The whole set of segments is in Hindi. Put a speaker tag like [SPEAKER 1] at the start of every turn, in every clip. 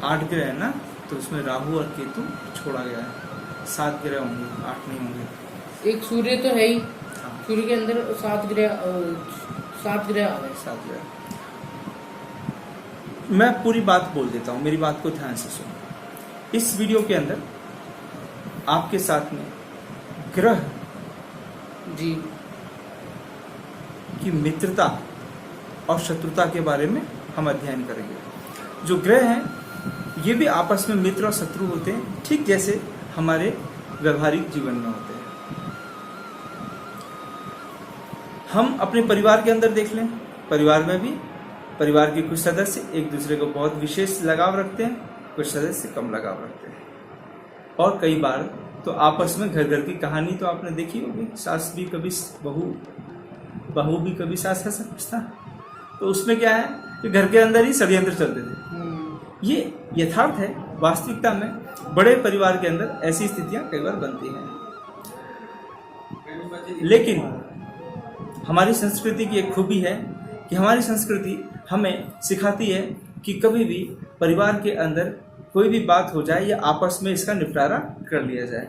[SPEAKER 1] 8 ग्रह है ना, तो उसमें राहु और केतु छोड़ा गया है। 7 ग्रह होंगे, 8 नहीं होंगे।
[SPEAKER 2] एक सूर्य तो है ही,
[SPEAKER 1] हाँ,
[SPEAKER 2] सूर्य के अंदर 7 ग्रह, 7 ग्रह आ गए।
[SPEAKER 1] 7 ग्रह। मैं पूरी बात बोल देता हूँ, मेरी बात को ध्यान से सुनो। इस वीडियो के अंदर आपके साथ में ग्रह
[SPEAKER 2] जी
[SPEAKER 1] की मित्रता और शत्रुता के बारे में हम अध्ययन करेंगे। जो ग्रह हैं ये भी आपस में मित्र और शत्रु होते हैं, ठीक जैसे हमारे व्यवहारिक जीवन में होते हैं। हम अपने परिवार के अंदर देख लें, परिवार में भी परिवार के कुछ सदस्य एक दूसरे को बहुत विशेष लगाव रखते हैं, कुछ सदस्य कम लगाव रखते हैं। और कई बार तो आपस में घर घर की कहानी तो आपने देखी होगी, सास भी कभी बहू भी कभी सास, ऐसा कुछ था। तो उसमें क्या है कि घर के अंदर ही षड्यंत्र चलते थे। ये यथार्थ है, वास्तविकता में बड़े परिवार के अंदर ऐसी स्थितियां कई बार बनती हैं। लेकिन हमारी संस्कृति की एक खूबी है कि हमारी संस्कृति हमें सिखाती है कि कभी भी परिवार के अंदर कोई भी बात हो जाए या आपस में इसका निपटारा कर लिया जाए।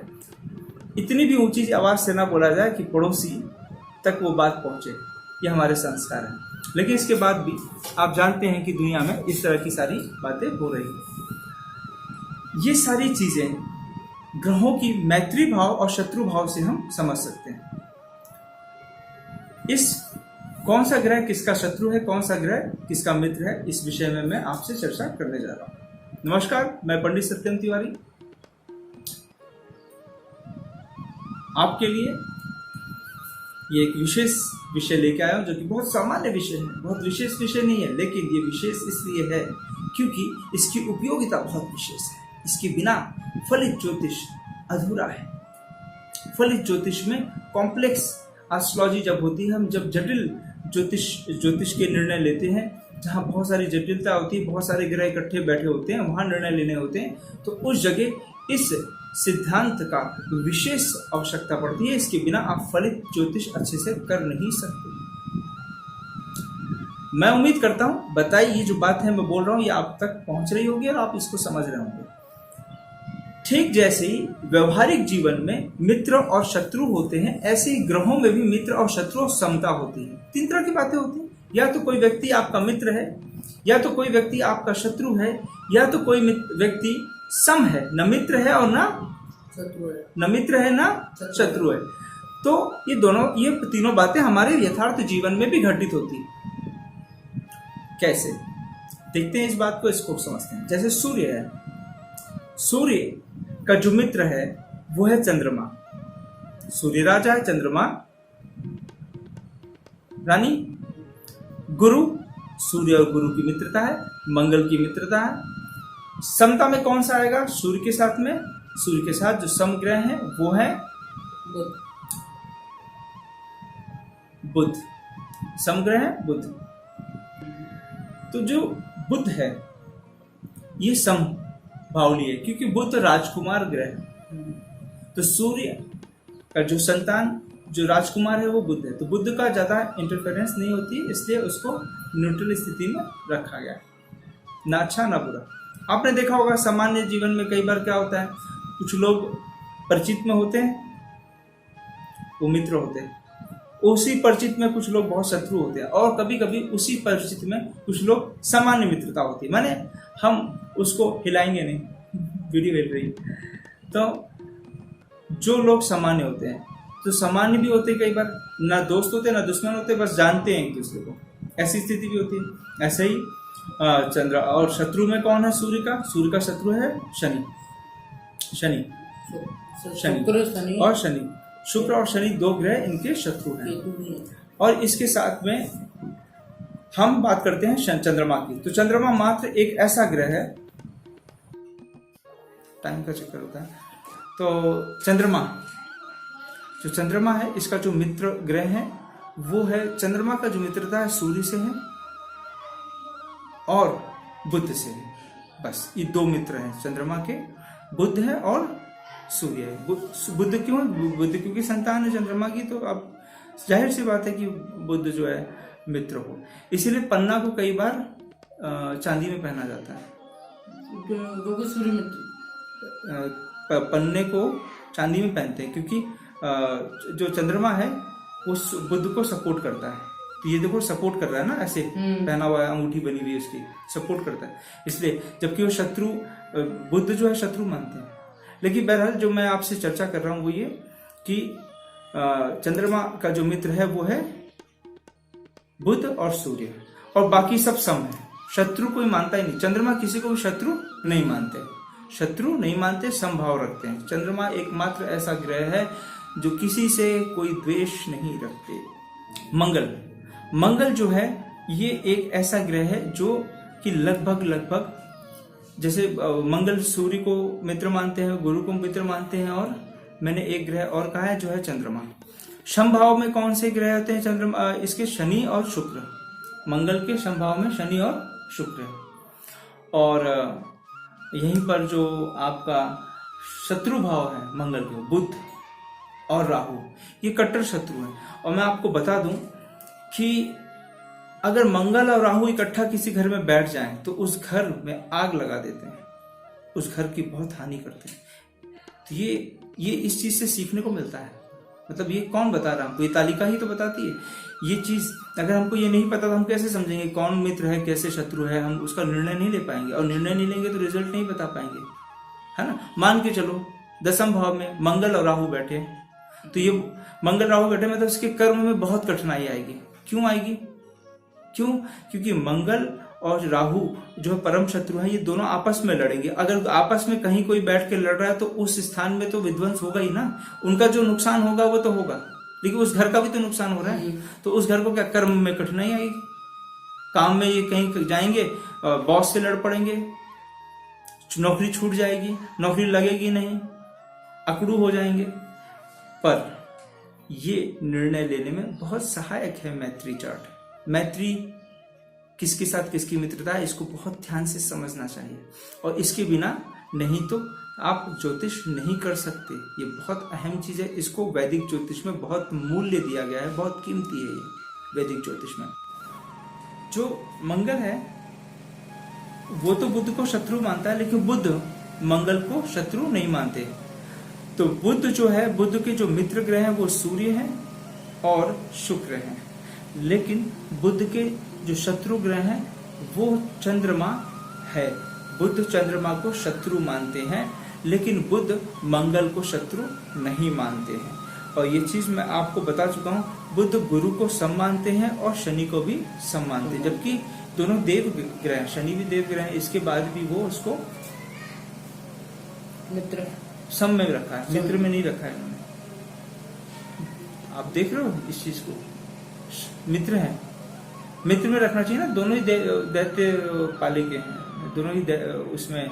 [SPEAKER 1] इतनी भी ऊंची आवाज से ना बोला जाए कि पड़ोसी तक वो बात पहुंचे, ये हमारे संस्कार हैं। लेकिन इसके बाद भी आप जानते हैं कि दुनिया में इस तरह की सारी बातें हो रही हैं। ये सारी चीजें ग्रहों की मैत्री भाव और शत्रु भाव से हम समझ सकते हैं। इस कौन सा ग्रह किसका शत्रु है, कौन सा ग्रह किसका मित्र है, इस विषय में मैं आपसे चर्चा करने जा रहा हूं। नमस्कार, मैं पंडित सत्यम तिवारी आपके लिए ये एक विशेष विषय लेके आया हूं, जो कि बहुत सामान्य विषय है, बहुत विशेष विषय नहीं है। लेकिन ये विशेष इसलिए है क्योंकि इसकी उपयोगिता बहुत विशेष है। इसके बिना फलित ज्योतिष अधूरा है। फलित ज्योतिष में कॉम्प्लेक्स एस्ट्रोलॉजी जब होती है, हम जब जटिल ज्योतिष के निर्णय लेते हैं, जहाँ बहुत सारी जटिलता होती है, बहुत सारे ग्रह इकट्ठे बैठे होते हैं, वहाँ निर्णय लेने होते हैं, तो उस जगह इस सिद्धांत का विशेष आवश्यकता पड़ती है। इसके बिना आप फलित ज्योतिष अच्छे से कर नहीं सकते। मैं उम्मीद करता हूँ बताइए ये जो बात है मैं बोल रहा हूँ ये आप तक पहुंच रही होगी और आप इसको समझ रहे होंगे। ठीक जैसे ही व्यवहारिक जीवन में मित्र और शत्रु होते हैं, ऐसे ही ग्रहों में भी मित्र और शत्रु और समता होती है। 3 तरह की बातें होती हैं, या तो कोई व्यक्ति आपका मित्र है, या तो कोई व्यक्ति आपका शत्रु है, या तो कोई व्यक्ति सम है, न मित्र है और न मित्र है न शत्रु है। तो ये तीनों बातें हमारे यथार्थ जीवन में भी घटित होती है। कैसे देखते हैं इस बात को, इसको समझते हैं। जैसे सूर्य है, सूर्य का जो मित्र है वो है चंद्रमा। सूर्य राजा है, चंद्रमा रानी। गुरु, सूर्य और गुरु की मित्रता है, मंगल की मित्रता है। समता में कौन सा आएगा? सूर्य के साथ में, सूर्य के साथ जो सम ग्रह है वो है बुध। सम ग्रह है बुध। तो जो बुध है ये सम भावली है, क्योंकि बुध राजकुमार ग्रह है। तो सूर्य का जो संतान जो राजकुमार है वो बुध है। तो बुध का ज्यादा इंटरफेरेंस नहीं होती, इसलिए उसको न्यूट्रल स्थिति में रखा गया, ना अच्छा ना बुरा। आपने देखा होगा सामान्य जीवन में कई बार क्या होता है, कुछ लोग परिचित में होते हैं वो मित्र होते हैं, उसी परिचित में कुछ लोग बहुत शत्रु होते हैं, और कभी कभी उसी परिचित में कुछ लोग सामान्य मित्रता होती है, माने हम उसको हिलाएंगे नहीं, वीडियो हिल रही। तो जो लोग सामान्य होते हैं, तो सामान्य भी होते हैं, कई बार ना दोस्त होते ना दुश्मन होते, बस जानते हैं एक दूसरे को, ऐसी स्थिति भी होती है। ऐसे ही चंद्र और शत्रु में कौन है? सूर्य का, सूर्य का शत्रु है शनि। और शनि, शुक्र और शनि 2 ग्रह इनके शत्रु हैं। और इसके साथ में हम बात करते हैं चंद्रमा की। तो चंद्रमा मात्र एक ऐसा ग्रह है, टाइम का चक्कर होता है। तो चंद्रमा, जो चंद्रमा है इसका जो मित्र ग्रह है वो है, चंद्रमा का जो मित्रता है सूर्य से है और बुध से है। बस ये 2 मित्र हैं चंद्रमा के, बुध है और सूर्य है। बुध क्यों? बुध क्योंकि संतान है चंद्रमा की, तो अब जाहिर सी बात है कि बुध जो है मित्र हो। इसीलिए पन्ना को कई बार चांदी में पहना जाता है।
[SPEAKER 2] क्योंकि सूर्य मित्र
[SPEAKER 1] पन्ने को चांदी में पहनते हैं, क्योंकि जो चंद्रमा है वो बुध को सपोर्ट करता है। तो ये देखो सपोर्ट कर रहा है ना, ऐसे पहना हुआ है, अंगूठी बनी हुई है उसकी, सपोर्ट करता है इसलिए, जबकि वो शत्रु, बुध जो है शत्रु मानते हैं। लेकिन बहरहाल जो मैं आपसे चर्चा कर रहा हूं वो ये कि चंद्रमा का जो मित्र है वो है बुध और सूर्य, और बाकी सब सम है। शत्रु कोई मानता ही नहीं, चंद्रमा किसी को भी शत्रु नहीं मानते, शत्रु नहीं मानते, समभाव रखते हैं। चंद्रमा एकमात्र ऐसा ग्रह है जो किसी से कोई द्वेष नहीं रखते। मंगल जो है ये एक ऐसा ग्रह है जो कि लगभग जैसे मंगल सूर्य को मित्र मानते हैं, गुरु को मित्र मानते हैं, और मैंने एक ग्रह और कहा है जो है चंद्रमा। समभाव में कौन से ग्रह होते हैं चंद्रमा? इसके शनि और शुक्र। मंगल के समभाव में शनि और शुक्र, और यहीं पर जो आपका शत्रु भाव है मंगल के, बुध और राहु, ये कट्टर शत्रु है। और मैं आपको बता दूं कि अगर मंगल और राहु इकट्ठा किसी घर में बैठ जाएं तो उस घर में आग लगा देते हैं, उस घर की बहुत हानि करते हैं। तो ये इस चीज से सीखने को मिलता है। मतलब ये कौन बता रहा है हमको? ये तालिका ही तो बताती है ये चीज। अगर हमको ये नहीं पता तो हम कैसे समझेंगे कौन मित्र है कैसे शत्रु है? हम उसका निर्णय नहीं ले पाएंगे, और निर्णय नहीं लेंगे तो रिजल्ट नहीं बता पाएंगे, है ना। मान के चलो दसम भाव में मंगल और राहु बैठे, तो ये मंगल राहु बैठे में तो इसके कर्म में बहुत कठिनाई आएगी। क्यों आएगी? क्योंकि मंगल और राहु जो है परम शत्रु है, ये दोनों आपस में लड़ेंगे। अगर आपस में कहीं कोई बैठ के लड़ रहा है तो उस स्थान में तो विध्वंस होगा ही ना। उनका जो नुकसान होगा वो तो होगा, लेकिन उस घर का भी तो नुकसान हो रहा है। तो उस घर को क्या कर्म में कठिनाई आएगी, काम में ये कहीं जाएंगे, बॉस से लड़ पड़ेंगे, नौकरी छूट जाएगी, नौकरी लगेगी नहीं, अकड़ू हो जाएंगे। पर ये निर्णय लेने में बहुत सहायक है मैत्री चार्ट। मैत्री किसके साथ किसकी मित्रता है, इसको बहुत ध्यान से समझना चाहिए, और इसके बिना नहीं तो आप ज्योतिष नहीं कर सकते। ये बहुत अहम चीज है, इसको वैदिक ज्योतिष में बहुत मूल्य दिया गया है, बहुत कीमती है ये वैदिक ज्योतिष में। जो मंगल है वो तो बुध को शत्रु मानता है, लेकिन बुध मंगल को शत्रु नहीं मानते। तो बुध जो है, बुध के जो मित्र ग्रह हैं वो सूर्य हैं और शुक्र हैं, लेकिन बुध के जो शत्रु ग्रह हैं वो चंद्रमा है। बुध चंद्रमा को शत्रु मानते हैं, लेकिन बुध मंगल को शत्रु नहीं मानते हैं। और ये चीज मैं आपको बता चुका हूं, बुध गुरु को सम मानते हैं और शनि को भी सम मानते हैं, जबकि दोनों देव ग्रह, शनि भी देव ग्रह है, इसके बाद भी वो उसको
[SPEAKER 2] मित्र
[SPEAKER 1] सम में रखा है, मित्र में नहीं रखा है इन्होंने। आप देख रहे हो इस चीज को, मित्र है, मित्र में रखना चाहिए ना। दोनों ही दैत्य पाले के हैं, दोनों ही उसमें,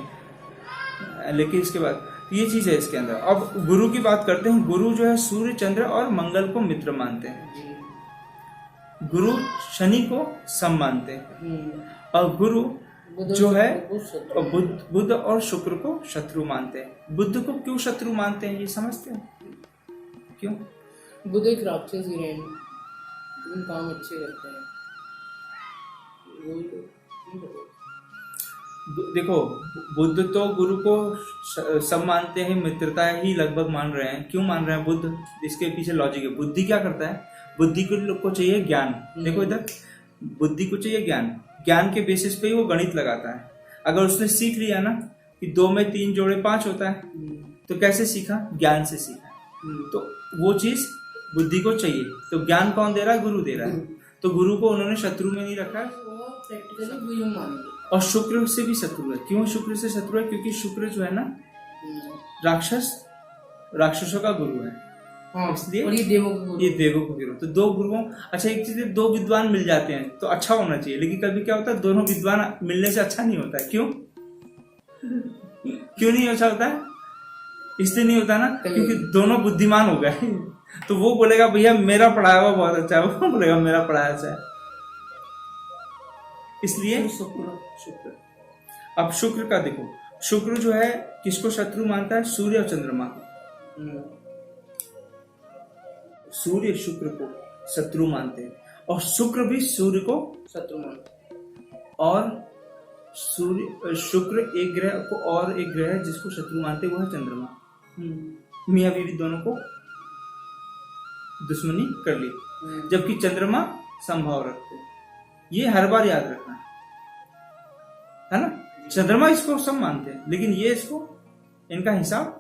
[SPEAKER 1] लेकिन इसके बाद ये चीज है इसके अंदर। अब गुरु की बात करते हैं। गुरु जो है सूर्य चंद्र और मंगल को मित्र मानते हैं, गुरु शनि को सम मानते हैं, और गुरु जो है बुध और शुक्र को शत्रु मानते हैं। बुध को क्यों शत्रु मानते हैं ये समझते हैं? क्यों?
[SPEAKER 2] बुध एक राक्षस ग्रह है, लेकिन काम अच्छे करते हैं।
[SPEAKER 1] देखो, बुद्ध तो गुरु को सब मानते हैं, मित्रता ही लगभग मान रहे हैं। क्यों मान रहे हैं बुद्ध? इसके पीछे लॉजिक है। बुद्धि क्या करता है? बुद्धि को चाहिए ज्ञान। देखो इधर, बुद्धि को चाहिए ज्ञान, ज्ञान के बेसिस पे ही वो गणित लगाता है। अगर उसने सीख लिया ना कि 2 में 3 जोड़े 5 होता है, तो कैसे सीखा? ज्ञान से सीखा। तो वो चीज बुद्धि को चाहिए, तो ज्ञान कौन दे रहा है? गुरु दे रहा है। तो गुरु को उन्होंने शत्रु में नहीं रखा है, और शुक्र से भी शत्रु है। क्यों शुक्र से शत्रु है? क्योंकि शुक्र जो है ना राक्षसों का गुरु है।
[SPEAKER 2] हाँ,
[SPEAKER 1] इसलिए
[SPEAKER 2] और ये देवों को
[SPEAKER 1] गुरु। तो 2 गुरुओं, अच्छा एक चीज, 2 विद्वान मिल जाते हैं तो अच्छा होना चाहिए, लेकिन कभी क्या होता है, दोनों विद्वान मिलने से अच्छा नहीं होता है। क्यों नहीं अच्छा होता है? इसलिए नहीं होता ना क्योंकि दोनों बुद्धिमान हो गए। तो वो बोलेगा भैया मेरा पढ़ाया हुआ बहुत अच्छा है, वो बोलेगा मेरा पढ़ाया अच्छा है, इसलिए शुक्र। अब शुक्र का देखो, शुक्र जो है किसको शत्रु मानता है? सूर्य और चंद्रमा को। सूर्य शुक्र को शत्रु मानते हैं, और शुक्र भी सूर्य को
[SPEAKER 2] शत्रु मानते हैं,
[SPEAKER 1] और सूर्य शुक्र एक ग्रह को, और एक ग्रह है जिसको शत्रु मानते हैं, वो है चंद्रमा। मियाँ बीवी दोनों को दुश्मनी कर ली, जबकि चंद्रमा समभाव रखते हैं। ये हर बार याद रखना है ना। चंद्रमा इसको सम मानते हैं, लेकिन ये इसको, इनका हिसाब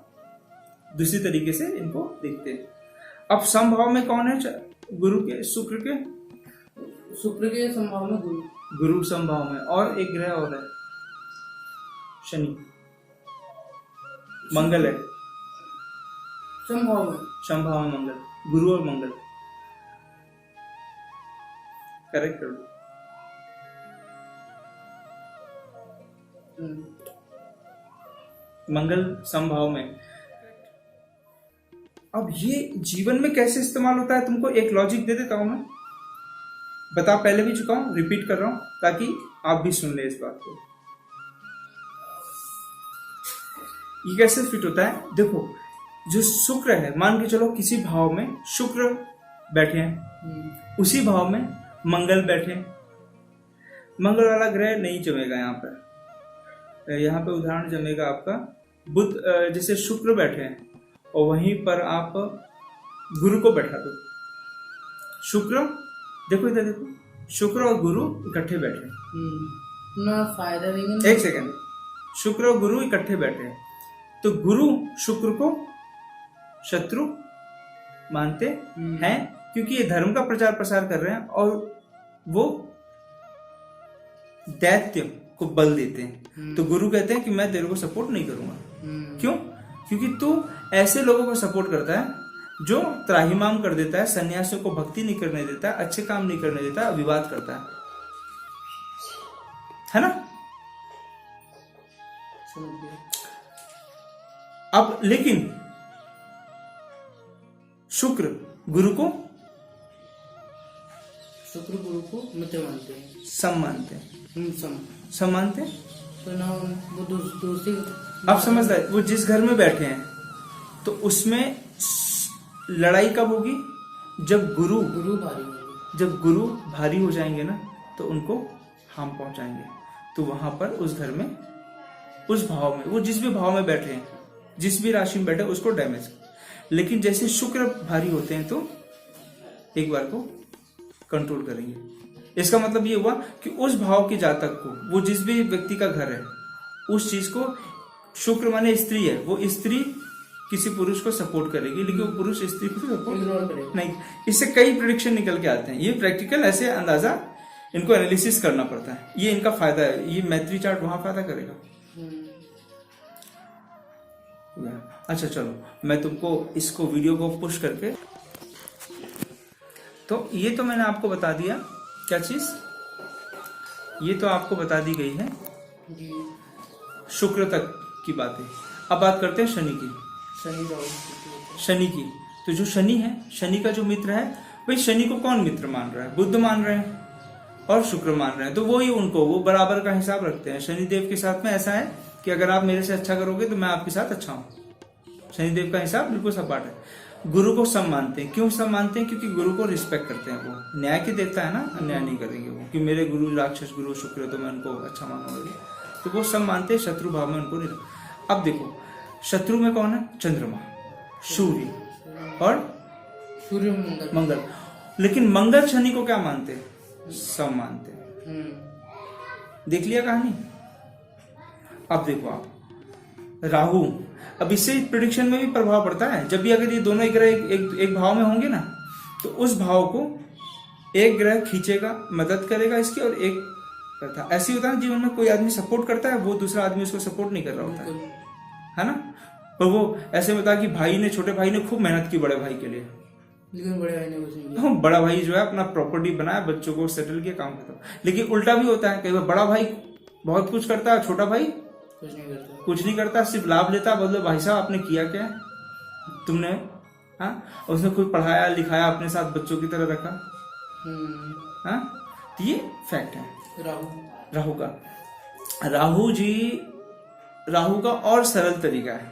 [SPEAKER 1] दूसरी तरीके से इनको देखते हैं। अब समभाव में कौन है? गुरु के, शुक्र के,
[SPEAKER 2] शुक्र के संभाव में गुरु,
[SPEAKER 1] गुरु समभाव में, और एक ग्रह और है शनि, मंगल है
[SPEAKER 2] संभाव में,
[SPEAKER 1] समभाव में मंगल, गुरु और मंगल। करेक्ट कर लो। मंगल समभाव में। अब ये जीवन में कैसे इस्तेमाल होता है, तुमको एक लॉजिक दे देता हूं मैं, बता पहले भी चुका हूं, रिपीट कर रहा हूं ताकि आप भी सुन ले इस बात को। ये कैसे फिट होता है, देखो जो शुक्र है, मान के चलो किसी भाव में शुक्र बैठे हैं, उसी भाव में मंगल बैठे। मंगल वाला ग्रह नहीं जमेगा यहाँ पर, यहाँ पे उदाहरण जमेगा आपका बुध, जैसे शुक्र बैठे हैं और वहीं पर आप गुरु को बैठा दो। शुक्र, देखो इधर देखो, शुक्र और गुरु इकट्ठे बैठे
[SPEAKER 2] ना फायदा देंगे।
[SPEAKER 1] एक सेकेंड, शुक्र और गुरु इकट्ठे बैठे हैं, तो गुरु शुक्र को शत्रु मानते हैं, क्योंकि ये धर्म का प्रचार प्रसार कर रहे हैं और वो दैत्य को बल देते हैं। तो गुरु कहते हैं कि मैं तेरे को सपोर्ट नहीं करूंगा। क्यों? क्योंकि तू ऐसे लोगों को सपोर्ट करता है जो त्राहिमाम कर देता है, सन्यासियों को भक्ति नहीं करने देता है, अच्छे काम नहीं करने देता, विवाद करता है ना। अब लेकिन शुक्र गुरु को मित्र मानते हैं, सम मानते हैं, सम मानते हैं।
[SPEAKER 2] तो ना वो दूसरी,
[SPEAKER 1] आप समझदार, वो जिस घर में बैठे हैं तो उसमें लड़ाई कब होगी? जब गुरु
[SPEAKER 2] भारी होगी,
[SPEAKER 1] जब गुरु भारी हो जाएंगे ना, तो उनको हार्म पहुंचाएंगे। तो वहां पर उस घर में, उस भाव में, वो जिस भी भाव में बैठे हैं, जिस भी राशि में बैठे, उसको डैमेज। लेकिन जैसे शुक्र भारी होते हैं तो एक बार को कंट्रोल करेंगे। इसका मतलब ये हुआ कि उस भाव के जातक को, वो जिस भी व्यक्ति का घर है, उस चीज को, शुक्र माने स्त्री है, वो स्त्री किसी पुरुष को सपोर्ट करेगी, लेकिन वो पुरुष स्त्री को सपोर्ट नहीं। इससे कई प्रेडिक्शन निकल के आते हैं। ये प्रैक्टिकल ऐसे अंदाजा, इनको एनालिसिस करना पड़ता है। ये इनका फायदा है। ये मैत्री चार्ट वहां फायदा करेगा। अच्छा चलो, मैं तुमको इसको वीडियो को पुश करके, तो ये तो मैंने आपको बता दिया। क्या चीज? ये तो आपको बता दी गई है शुक्र तक की बातें। अब बात करते हैं शनि की। शनि की, तो जो शनि है, शनि का जो मित्र है, भाई शनि को कौन मित्र मान रहा है? बुध मान रहे हैं और शुक्र मान रहे हैं, तो वो ही उनको, वो बराबर का हिसाब रखते हैं। शनिदेव के साथ में ऐसा है कि अगर आप मेरे से अच्छा करोगे तो मैं आपके साथ अच्छा हूं। शनिदेव का हिसाब बिल्कुल सपाट है। गुरु को सम मानते हैं। क्यों सम मानते हैं? क्योंकि गुरु को रिस्पेक्ट करते हैं। वो न्याय के देवता है ना, अन्याय नहीं करेंगे वो, कि मेरे गुरु राक्षस गुरु शुक्र है तो मैं उनको अच्छा मानूंगा, तो वो सम मानते हैं। शत्रु भाव में उनको नहीं। अब देखो, शत्रु में कौन है? चंद्रमा, सूर्य और
[SPEAKER 2] सूर्य
[SPEAKER 1] मंगल। लेकिन मंगल शनि को क्या मानते हैं? सम मानते हैं। देख लिया कहानी। अब देखो आप, राहु, अब इससे प्रेडिक्शन में भी प्रभाव पड़ता है। जब भी अगर ये दोनों ग्रह एक भाव में होंगे ना, तो उस भाव को एक ग्रह खींचेगा, मदद करेगा इसकी, और एक करता। ऐसे होता है जीवन में, कोई आदमी सपोर्ट करता है, वो दूसरा आदमी उसको सपोर्ट नहीं कर रहा होता है ना। और वो ऐसे होता है कि भाई ने, छोटे भाई ने खूब मेहनत की बड़े भाई के लिए,
[SPEAKER 2] लेकिन बड़े भाई ने कुछ नहीं किया।
[SPEAKER 1] बड़ा भाई जो है अपना प्रॉपर्टी बनाया, बच्चों को सेटल किया, काम खत्म। लेकिन उल्टा भी होता है, कई बार बड़ा भाई बहुत कुछ करता है, छोटा भाई कुछ नहीं करता, सिर्फ लाभ लेता। बोलो भाई साहब आपने किया क्या? तुमने, हाँ, उसने खुद पढ़ाया लिखाया, अपने साथ बच्चों की तरह रखा। हाँ, तो ये फैक्ट है राहु का। राहु का और सरल तरीका है,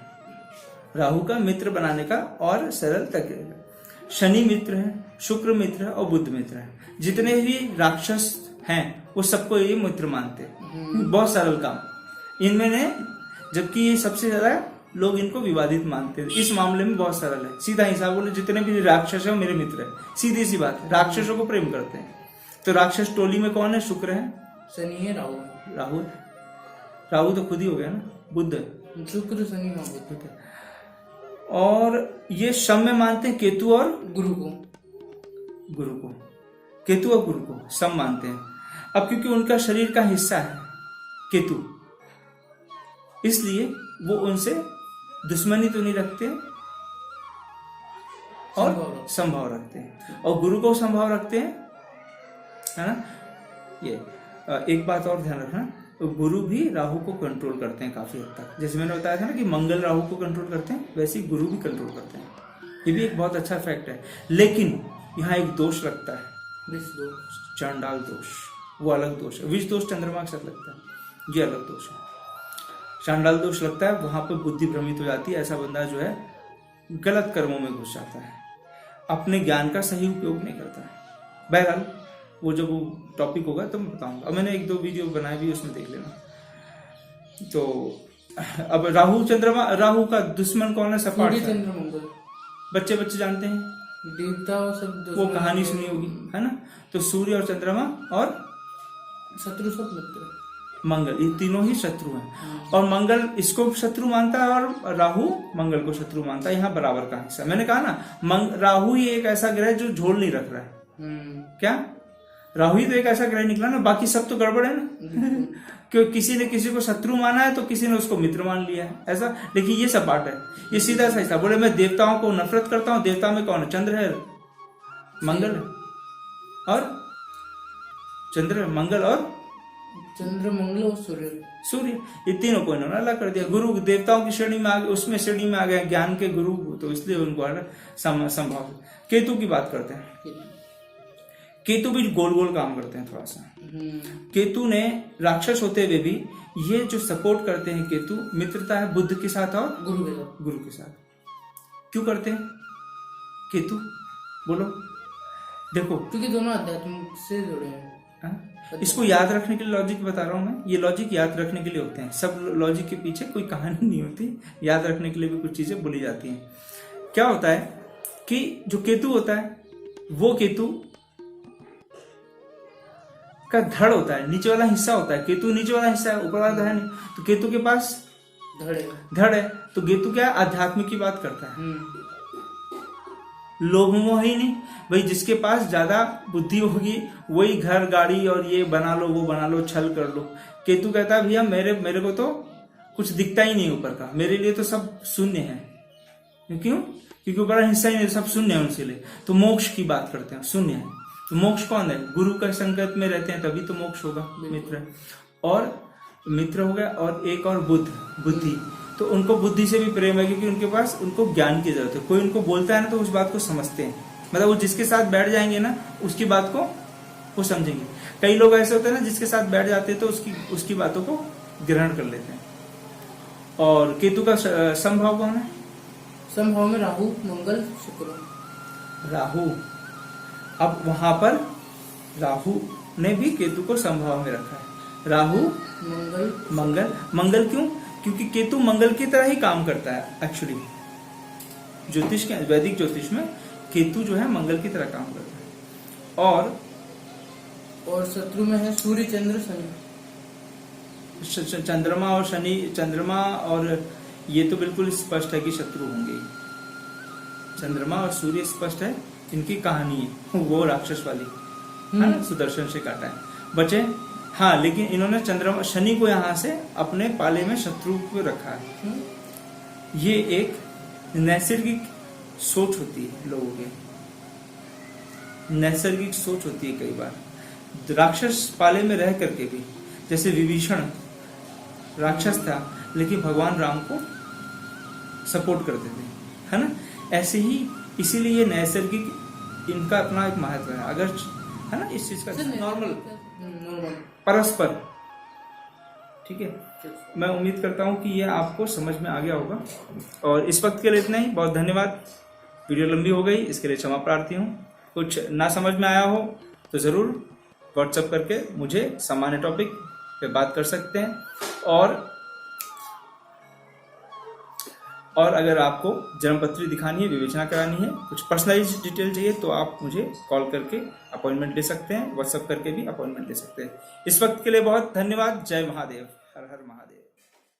[SPEAKER 1] राहु का मित्र बनाने का और सरल तरीका। शनि मित्र है, शुक्र मित्र है और बुध मित्र है। जितने भी राक्षस हैं वो सबको ये मित्र मानते हैं। बहुत सरल काम इनमें ने, जबकि ये सबसे ज्यादा लोग इनको विवादित मानते हैं। इस मामले में बहुत सरल है, सीधा हिसाब बोले जितने भी राक्षस है मेरे मित्र है, सीधी सी बात है। राक्षसों को प्रेम करते हैं। तो राक्षस टोली में कौन है? शुक्र है,
[SPEAKER 2] शनि है, राहु है।
[SPEAKER 1] राहु तो खुद ही हो गया ना, बुध है।
[SPEAKER 2] शुक्र, शनि, बुध।
[SPEAKER 1] और ये सम में मानते हैं केतु और
[SPEAKER 2] गुरु को।
[SPEAKER 1] केतु और गुरु को सम मानते हैं। अब क्योंकि उनका शरीर का हिस्सा है केतु, इसलिए वो उनसे दुश्मनी तो नहीं रखते और संभाव रखते हैं। और गुरु को संभाव रखते हैं, है ना। ये एक बात और ध्यान रखना, तो गुरु भी राहु को कंट्रोल करते हैं काफी हद तक। जैसे मैंने बताया था ना कि मंगल राहु को कंट्रोल करते हैं, वैसे ही गुरु भी कंट्रोल करते हैं। ये भी एक बहुत अच्छा फैक्ट है। लेकिन यहाँ एक दोष लगता है,
[SPEAKER 2] विष दोष,
[SPEAKER 1] चांडाल दोष, वो अलग दोष है। विष दोष चंद्रमा के साथ लगता है, ये अलग दोष है। चांडाल दोष लगता है, वहां पर बुद्धि भ्रमित हो जाती है। ऐसा बंदा जो है गलत कर्मों में घुस जाता है, अपने ज्ञान का सही उपयोग नहीं करता है। बहरहाल वो जब वो टॉपिक होगा तो मैं बताऊंगा। अब मैंने 1-2 वीडियो बनाए भी, उसमें देख लेना। तो अब राहु का दुश्मन कौन है? सपाट।
[SPEAKER 2] चंद्र मंगल,
[SPEAKER 1] बच्चे जानते हैं,
[SPEAKER 2] देवता और सब
[SPEAKER 1] वो कहानी सुनी होगी, है ना। तो सूर्य और चंद्रमा और
[SPEAKER 2] शत्रु सब मित्र,
[SPEAKER 1] मंगल, ये तीनों ही शत्रु हैं। और मंगल इसको शत्रु मानता है और राहु मंगल को शत्रु मानता है। यहाँ बराबर का हिस्सा। मैंने कहा ना, राहु ही एक ऐसा ग्रह जो झोल नहीं रख रहा है। क्या राहु ही तो एक ऐसा ग्रह निकला ना, बाकी सब तो गड़बड़ है ना। क्यों किसी ने किसी को शत्रु माना है तो किसी ने उसको मित्र मान लिया है, ऐसा। लेकिन ये सपाट है, ये सीधा सा हिस्सा। बोले मैं देवताओं को नफरत करता हूं, देवता में कौन है? चंद्र है, मंगल है और चंद्र, मंगल और
[SPEAKER 2] चंद्र, मंगल और सूर्य,
[SPEAKER 1] ये तीनों को इन्होंने अलग कर दिया। गुरु देवताओं की श्रेणी में आ गए, उसमें श्रेणी में आ गए ज्ञान के गुरु, तो इसलिए उनको संभाव। केतु की बात करते हैं। केतु भी गोल गोल काम करते हैं थोड़ा सा। केतु ने राक्षस होते हुए भी ये जो सपोर्ट करते हैं, केतु मित्रता है बुद्ध के साथ और गुरु के साथ। क्यों करते हैं केतु? बोलो। देखो,
[SPEAKER 2] क्योंकि दोनों अध्यात्म से जुड़े हैं।
[SPEAKER 1] इसको याद रखने के लिए लॉजिक बता रहा हूं मैं। ये लॉजिक याद रखने के लिए होते हैं। सब लॉजिक के पीछे कोई कहानी नहीं होती, याद रखने के लिए भी कुछ चीजें बोली जाती हैं। क्या होता है कि जो केतु होता है, वो केतु का धड़ होता है, नीचे वाला हिस्सा होता है। केतु नीचे वाला हिस्सा है, ऊपर वाला है नहीं। तो केतु के पास धड़ है। तो केतु क्या है? आध्यात्मिक की बात करता है, लोभ मोह ही नहीं। भाई जिसके पास ज्यादा बुद्धि होगी वही घर गाड़ी और ये बना लो, वो बना लो, छल कर लो। केतु कहता है भैया मेरे को तो कुछ दिखता ही नहीं ऊपर का, मेरे लिए तो सब शून्य है। क्यों? क्योंकि ऊपर हिस्सा ही नहीं, सब शून्य है उनके लिए। तो मोक्ष की बात करते हैं, शून्य है। तो मोक्ष कौन है? गुरु का संकट में रहते हैं तभी तो मोक्ष होगा, मित्र। और मित्र हो गया, और एक और बुद्धि। तो उनको बुद्धि से भी प्रेम है, क्योंकि उनके पास उनको ज्ञान की जरूरत है। कोई उनको बोलता है ना तो उस बात को समझते हैं, मतलब वो जिसके साथ बैठ जाएंगे ना उसकी बात को वो समझेंगे। कई लोग ऐसे होते हैं ना जिसके साथ बैठ जाते हैं तो उसकी बातों को ग्रहण कर लेते हैं। और केतु का समभाव कौन है?
[SPEAKER 2] समभाव में राहु, मंगल, शुक्र।
[SPEAKER 1] राहु, अब वहां पर राहु ने भी केतु को समभाव में रखा है। राहु मंगल क्यों? क्योंकि केतु मंगल की तरह ही काम करता है। एक्चुअली ज्योतिष के, वैदिक ज्योतिष में केतु जो है मंगल की तरह काम करता है।
[SPEAKER 2] और शत्रु में है सूर्य, चंद्र, शनि।
[SPEAKER 1] चंद्रमा और शनि, चंद्रमा और ये तो बिल्कुल स्पष्ट है कि शत्रु होंगे। चंद्रमा और सूर्य स्पष्ट है, इनकी कहानी है वो राक्षस वाली, है ना, सुदर्शन से काटा है, बचे। हाँ, लेकिन इन्होंने चंद्रमा शनि को यहाँ से अपने पाले में शत्रु को रखा है। ये एक नैसर्गिक सोच होती है लोगों की, नैसर्गिक सोच होती है। कई बार राक्षस पाले में रह करके भी, जैसे विभीषण राक्षस था लेकिन भगवान राम को सपोर्ट करते थे, है ना। ऐसे ही इसीलिए ये नैसर्गिक इनका अपना एक महत्व है। अगर, है ना, इस चीज का नॉर्मल परस्पर, ठीक है। मैं उम्मीद करता हूं कि ये आपको समझ में आ गया होगा। और इस वक्त के लिए इतना ही। बहुत धन्यवाद। वीडियो लंबी हो गई, इसके लिए क्षमा प्रार्थी हूँ। कुछ ना समझ में आया हो तो जरूर व्हाट्सएप करके मुझे सामान्य टॉपिक पे बात कर सकते हैं। और अगर आपको जन्मपत्री दिखानी है, विवेचना करानी है, कुछ पर्सनलाइज डिटेल चाहिए तो आप मुझे कॉल करके अपॉइंटमेंट ले सकते हैं, व्हाट्सएप करके भी अपॉइंटमेंट ले सकते हैं। इस वक्त के लिए बहुत धन्यवाद। जय महादेव, हर हर महादेव।